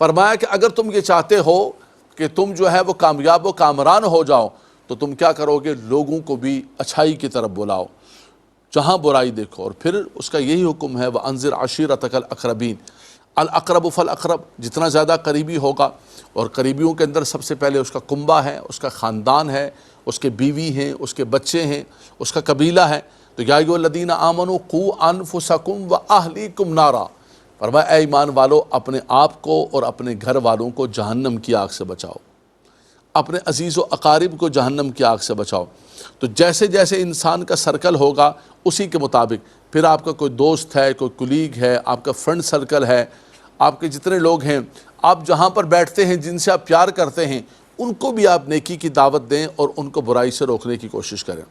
فرمایا کہ اگر تم یہ چاہتے ہو کہ تم جو ہے وہ کامیاب و کامران ہو جاؤ تو تم کیا کرو گے؟ لوگوں کو بھی اچھائی کی طرف بلاؤ، جہاں برائی دیکھو۔ اور پھر اس کا یہی حکم ہے وَأَنذِرْ عَشِيرَتَكَ الْأَقْرَبِينَ، الاقرب فالاقرب، جتنا زیادہ قریبی ہوگا، اور قریبیوں کے اندر سب سے پہلے اس کا کنبہ ہے، اس کا خاندان ہے، اس کے بیوی ہیں، اس کے بچے ہیں، اس کا قبیلہ ہے۔ تو یا ایھا الذین آمنوا قوا انفسکم واہلیکم نارا، فرمایا اے ایمان والو اپنے آپ کو اور اپنے گھر والوں کو جہنم کی آگ سے بچاؤ، اپنے عزیز و اقارب کو جہنم کی آگ سے بچاؤ۔ تو جیسے جیسے انسان کا سرکل ہوگا اسی کے مطابق پھر آپ کا کوئی دوست ہے، کوئی کلیگ ہے، آپ کا فرینڈ سرکل ہے، آپ کے جتنے لوگ ہیں، آپ جہاں پر بیٹھتے ہیں، جن سے آپ پیار کرتے ہیں، ان کو بھی آپ نیکی کی دعوت دیں اور ان کو برائی سے روکنے کی کوشش کریں۔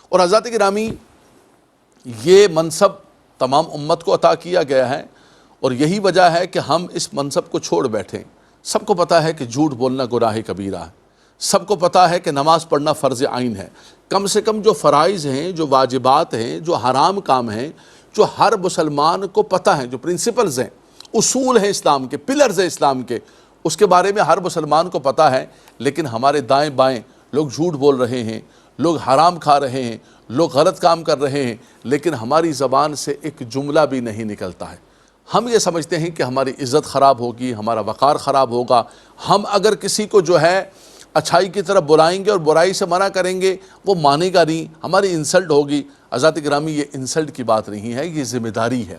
اور حضرات گرامی، یہ منصب تمام امت کو عطا کیا گیا ہے، اور یہی وجہ ہے کہ ہم اس منصب کو چھوڑ بیٹھیں۔ سب کو پتہ ہے کہ جھوٹ بولنا گناہ کبیرہ ہے، سب کو پتہ ہے کہ نماز پڑھنا فرض عین ہے۔ کم سے کم جو فرائض ہیں، جو واجبات ہیں، جو حرام کام ہیں، جو ہر مسلمان کو پتہ ہیں، جو پرنسپلز ہیں، اصول ہیں اسلام کے، پلرز ہیں اسلام کے، اس کے بارے میں ہر مسلمان کو پتہ ہے۔ لیکن ہمارے دائیں بائیں لوگ جھوٹ بول رہے ہیں، لوگ حرام کھا رہے ہیں، لوگ غلط کام کر رہے ہیں، لیکن ہماری زبان سے ایک جملہ بھی نہیں نکلتا ہے۔ ہم یہ سمجھتے ہیں کہ ہماری عزت خراب ہوگی، ہمارا وقار خراب ہوگا۔ ہم اگر کسی کو جو ہے اچھائی کی طرف بلائیں گے اور برائی سے منع کریں گے، وہ مانے گا نہیں، ہماری انسلٹ ہوگی۔ حضرات گرامی، یہ انسلٹ کی بات نہیں ہے، یہ ذمہ داری ہے۔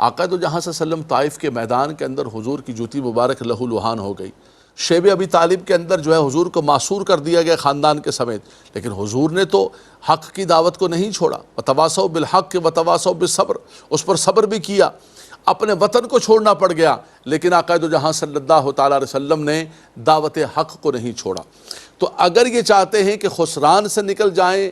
آقا دو جہاں صلی اللہ علیہ وسلم طائف کے میدان کے اندر حضور کی جوتی مبارک لہو لہان ہو گئی، شیب ابی طالب کے اندر جو ہے حضور کو معصور کر دیا گیا خاندان کے سمیت، لیکن حضور نے تو حق کی دعوت کو نہیں چھوڑا۔ وتواصوا بالحق وتواصوا بالصبر، اس پر صبر بھی کیا۔ اپنے وطن کو چھوڑنا پڑ گیا، لیکن آقا دو جہاں صلی اللہ تعالیٰ علیہ وسلم نے دعوت حق کو نہیں چھوڑا۔ تو اگر یہ چاہتے ہیں کہ خسران سے نکل جائیں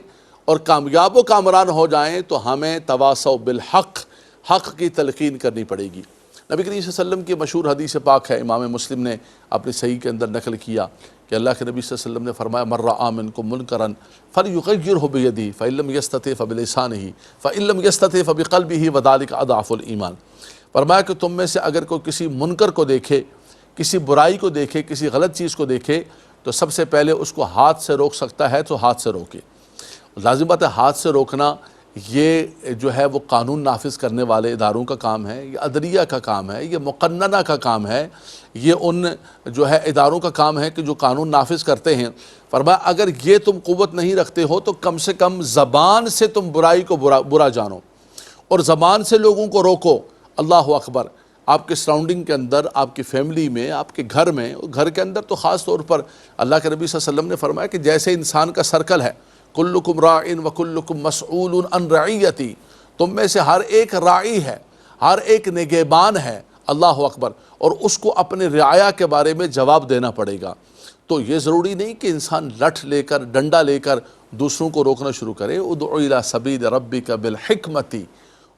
اور کامیاب و کامران ہو جائیں تو ہمیں تواصوا بالحق، حق کی تلقین کرنی پڑے گی۔ نبی کریم صلی اللہ علیہ وسلم کی مشہور حدیث پاک ہے، امام مسلم نے اپنی صحیح کے اندر نقل کیا کہ اللہ کے نبی صلی اللہ علیہ وسلم نے فرمایا من رأى منکم منکرا فلیغیرہ بیدہ فإن لم یستطع فبلسانہ فإن لم یستطع فبقلبہ وذلک اضعف الایمان۔ فرمایا کہ تم میں سے اگر کوئی کسی منکر کو دیکھے، کسی برائی کو دیکھے، کسی غلط چیز کو دیکھے، تو سب سے پہلے اس کو ہاتھ سے روک سکتا ہے تو ہاتھ سے روکے۔ لازم بات ہے ہاتھ سے روکنا، یہ جو ہے وہ قانون نافذ کرنے والے اداروں کا کام ہے، یہ عدلیہ کا کام ہے، یہ مقننہ کا کام ہے، یہ ان جو ہے اداروں کا کام ہے کہ جو قانون نافذ کرتے ہیں۔ فرمایا اگر یہ تم قوت نہیں رکھتے ہو تو کم سے کم زبان سے تم برائی کو برا جانو اور زبان سے لوگوں کو روکو۔ اللہ اکبر۔ آپ کے سراؤنڈنگ کے اندر، آپ کی فیملی میں، آپ کے گھر میں، گھر کے اندر تو خاص طور پر اللہ کے نبی صلی اللہ علیہ وسلم نے فرمایا کہ جیسے انسان کا سرکل ہے، کلکم راعٍ وکلکم مسئول عن رعیتی، تم میں سے ہر ایک راعی ہے، ہر ایک نگہبان ہے، اللہ اکبر، اور اس کو اپنے رعایا کے بارے میں جواب دینا پڑے گا۔ تو یہ ضروری نہیں کہ انسان لٹھ لے کر، ڈنڈا لے کر دوسروں کو روکنا شروع کرے۔ ادع الی سبیل ربک بالحکمۃ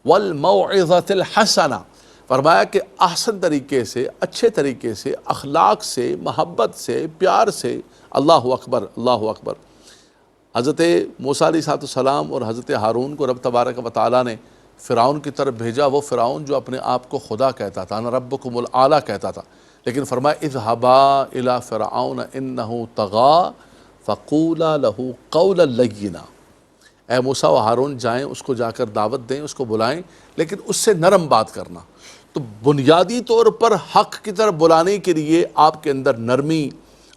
والموعظۃ الحسنہ، فرمایا کہ احسن طریقے سے، اچھے طریقے سے، اخلاق سے، محبت سے، پیار سے۔ اللہ اکبر، اللہ اکبر۔ حضرت موسیٰ علیہ السلام اور حضرت ہارون کو رب تبارک و تعالیٰ نے فرعون کی طرف بھیجا، وہ فرعون جو اپنے آپ کو خدا کہتا تھا، انا ربکم الاعلیٰ کہتا تھا، لیکن فرمایا اذهبا الی فرعون انہ طغی فقولا لہ قولا لینا، اے موسیٰ و ہارون جائیں، اس کو جا کر دعوت دیں، اس کو بلائیں، لیکن اس سے نرم بات کرنا۔ تو بنیادی طور پر حق کی طرف بلانے کے لیے آپ کے اندر نرمی،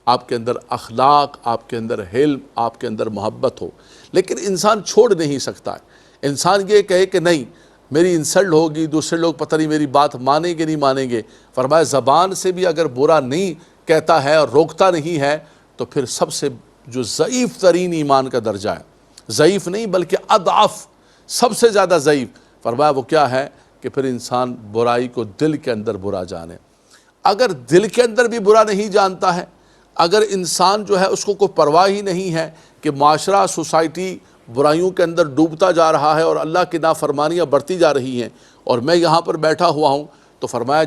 آپ کے اندر اخلاق، آپ کے اندر حلم، آپ کے اندر محبت ہو۔ لیکن انسان چھوڑ نہیں سکتا ہے۔ انسان یہ کہے کہ نہیں میری انسلٹ ہوگی، دوسرے لوگ پتہ نہیں میری بات مانیں گے نہیں مانیں گے۔ فرمایا زبان سے بھی اگر برا نہیں کہتا ہے اور روکتا نہیں ہے تو پھر سب سے جو ضعیف ترین ایمان کا درجہ ہے، ضعیف نہیں بلکہ اضعف، سب سے زیادہ ضعیف، فرمایا وہ کیا ہے کہ پھر انسان برائی کو دل کے اندر برا جانے۔ اگر دل کے اندر بھی برا نہیں جانتا ہے، اگر انسان جو ہے اس کو کوئی پرواہ ہی نہیں ہے کہ معاشرہ، سوسائٹی برائیوں کے اندر ڈوبتا جا رہا ہے اور اللہ کی نافرمانیاں بڑھتی جا رہی ہیں اور میں یہاں پر بیٹھا ہوا ہوں، تو فرمایا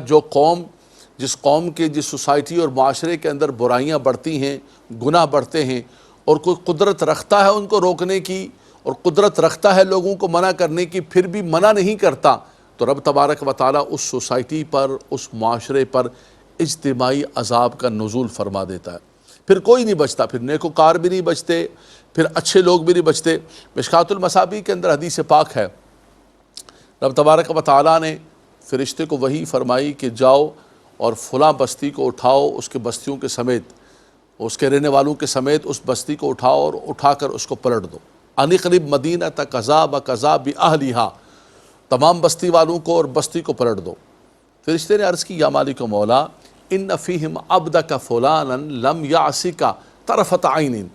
جس قوم کے، جس سوسائٹی اور معاشرے کے اندر برائیاں بڑھتی ہیں، گناہ بڑھتے ہیں، اور کوئی قدرت رکھتا ہے ان کو روکنے کی اور قدرت رکھتا ہے لوگوں کو منع کرنے کی، پھر بھی منع نہیں کرتا، تو رب تبارک و تعالیٰ اس سوسائٹی پر، اس معاشرے پر اجتماعی عذاب کا نزول فرما دیتا ہے. پھر کوئی نہیں بچتا، پھر نیکوکار بھی نہیں بچتے، پھر اچھے لوگ بھی نہیں بچتے. مشکات المصابیح کے اندر حدیث پاک ہے، رب تبارک و تعالیٰ نے فرشتے کو وحی فرمائی کہ جاؤ اور فلاں بستی کو اٹھاؤ، اس کے بستیوں کے سمیت، اس کے رہنے والوں کے سمیت اس بستی کو اٹھاؤ اور اٹھا کر اس کو پلٹ دو. انقلب مدینہ قضا بقضا باہلھا، تمام بستی والوں کو اور بستی کو پلٹ دو. فرشتے نے عرض کی یا مالک و مولا ان فیہم عبدک فلانا لم یعصک طرفۃ عین،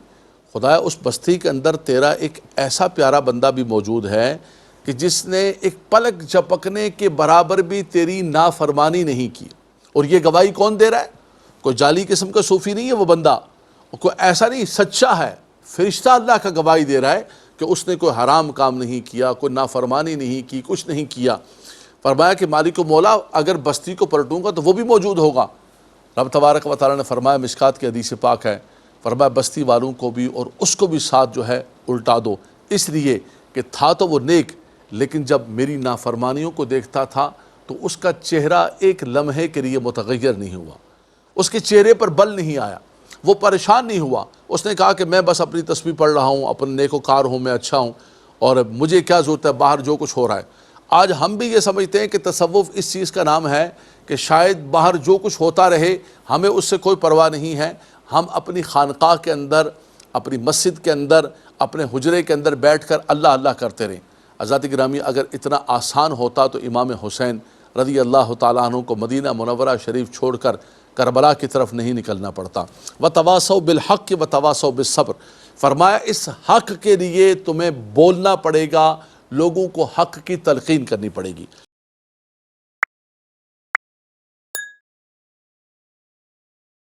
خدایا اس بستی کے اندر تیرا ایک ایسا پیارا بندہ بھی موجود ہے کہ جس نے ایک پلک جھپکنے کے برابر بھی تیری نافرمانی نہیں کی. اور یہ گواہی کون دے رہا ہے؟ کوئی جعلی قسم کا صوفی نہیں ہے وہ بندہ، کوئی ایسا نہیں، سچا ہے. فرشتہ اللہ کا گواہی دے رہا ہے کہ اس نے کوئی حرام کام نہیں کیا، کوئی نافرمانی نہیں کی، کچھ نہیں کیا. فرمایا کہ مالک و مولا اگر بستی کو پلٹوں گا تو وہ بھی موجود ہوگا. رب تبارک و تعالیٰ نے فرمایا، مشکات کی حدیث پاک ہے، فرمایا بستی والوں کو بھی اور اس کو بھی ساتھ جو ہے الٹا دو، اس لیے کہ تھا تو وہ نیک، لیکن جب میری نافرمانیوں کو دیکھتا تھا تو اس کا چہرہ ایک لمحے کے لیے متغیر نہیں ہوا، اس کے چہرے پر بل نہیں آیا، وہ پریشان نہیں ہوا. اس نے کہا کہ میں بس اپنی تسبیح پڑھ رہا ہوں، اپنے نیکوکار ہوں، میں اچھا ہوں، اور مجھے کیا ضرورت ہے باہر جو کچھ ہو رہا ہے. آج ہم بھی یہ سمجھتے ہیں کہ تصوف اس چیز کا نام ہے کہ شاید باہر جو کچھ ہوتا رہے ہمیں اس سے کوئی پرواہ نہیں ہے، ہم اپنی خانقاہ کے اندر، اپنی مسجد کے اندر، اپنے حجرے کے اندر بیٹھ کر اللہ اللہ کرتے رہیں. حضرات گرامی اگر اتنا آسان ہوتا تو امام حسین رضی اللہ تعالیٰ عنہ کو مدینہ منورہ شریف چھوڑ کر کربلا کی طرف نہیں نکلنا پڑتا. وَتَوَاصَوْا بِالْحَقِّ وَتَوَاصَوْا بِالصَّبْرِ، فرمایا اس حق کے لیے تمہیں بولنا پڑے گا، لوگوں کو حق کی تلقین کرنی پڑے گی.